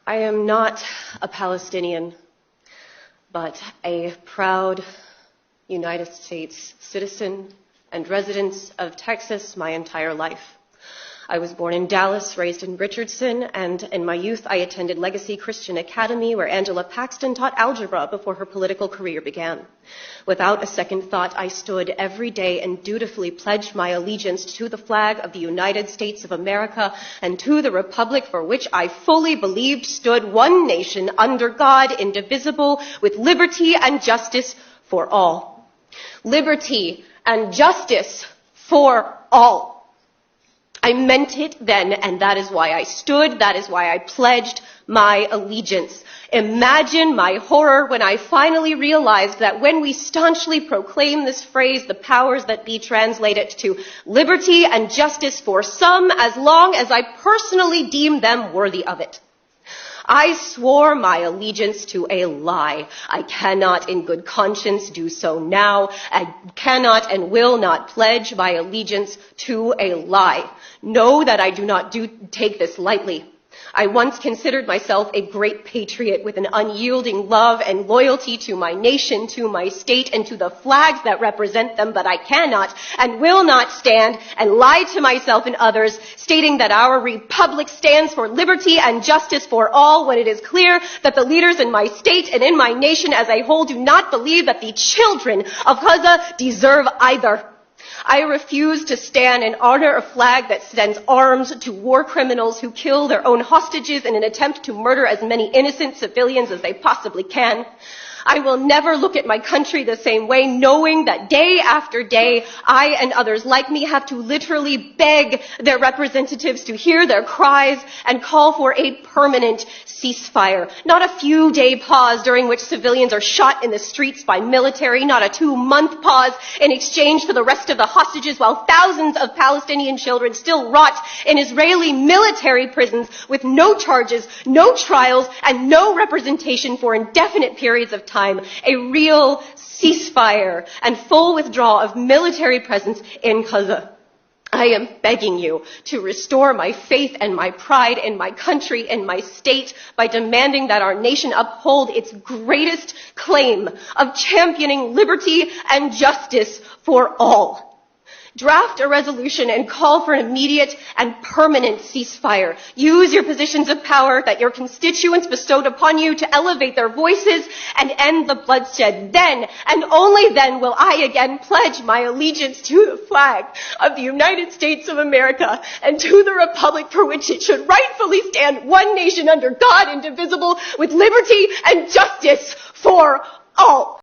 I am not a Palestinian, but a proud United States citizen and resident of Texas my entire life. I was born in Dallas, raised in Richardson, and in my youth I attended Legacy Christian Academy, where Angela Paxton taught algebra before her political career began. Without a second thought, I stood every day and dutifully pledged my allegiance to the flag of the United States of America and to the republic for which I fully believed stood one nation under God, indivisible, with liberty and justice for all. Liberty and justice for all. I meant it then, and that is why I stood, that is why I pledged my allegiance. Imagine my horror when I finally realized that when we staunchly proclaim this phrase, the powers that be translate it to liberty and justice for some, as long as I personally deem them worthy of it. I swore my allegiance to a lie. I cannot in good conscience do so now. I cannot and will not pledge my allegiance to a lie. Know that I do not take this lightly. I once considered myself a great patriot with an unyielding love and loyalty to my nation, to my state, and to the flags that represent them, but I cannot and will not stand and lie to myself and others, stating that our republic stands for liberty and justice for all, when it is clear that the leaders in my state and in my nation as a whole do not believe that the children of Gaza deserve either. I refuse to stand and honor a flag that sends arms to war criminals who kill their own hostages in an attempt to murder as many innocent civilians as they possibly can. I will never look at my country the same way, knowing that day after day, I and others like me have to literally beg their representatives to hear their cries and call for a permanent ceasefire. Not a few-day pause during which civilians are shot in the streets by military, not a 2-month pause in exchange for the rest of the hostages, while thousands of Palestinian children still rot in Israeli military prisons with no charges, no trials, and no representation for indefinite periods of time. A real ceasefire and full withdrawal of military presence in Gaza. I am begging you to restore my faith and my pride in my country and my state by demanding that our nation uphold its greatest claim of championing liberty and justice for all. Draft a resolution and call for an immediate and permanent ceasefire. Use your positions of power that your constituents bestowed upon you to elevate their voices and end the bloodshed. Then, and only then, will I again pledge my allegiance to the flag of the United States of America and to the republic for which it should rightfully stand, one nation under God, indivisible, with liberty and justice for all.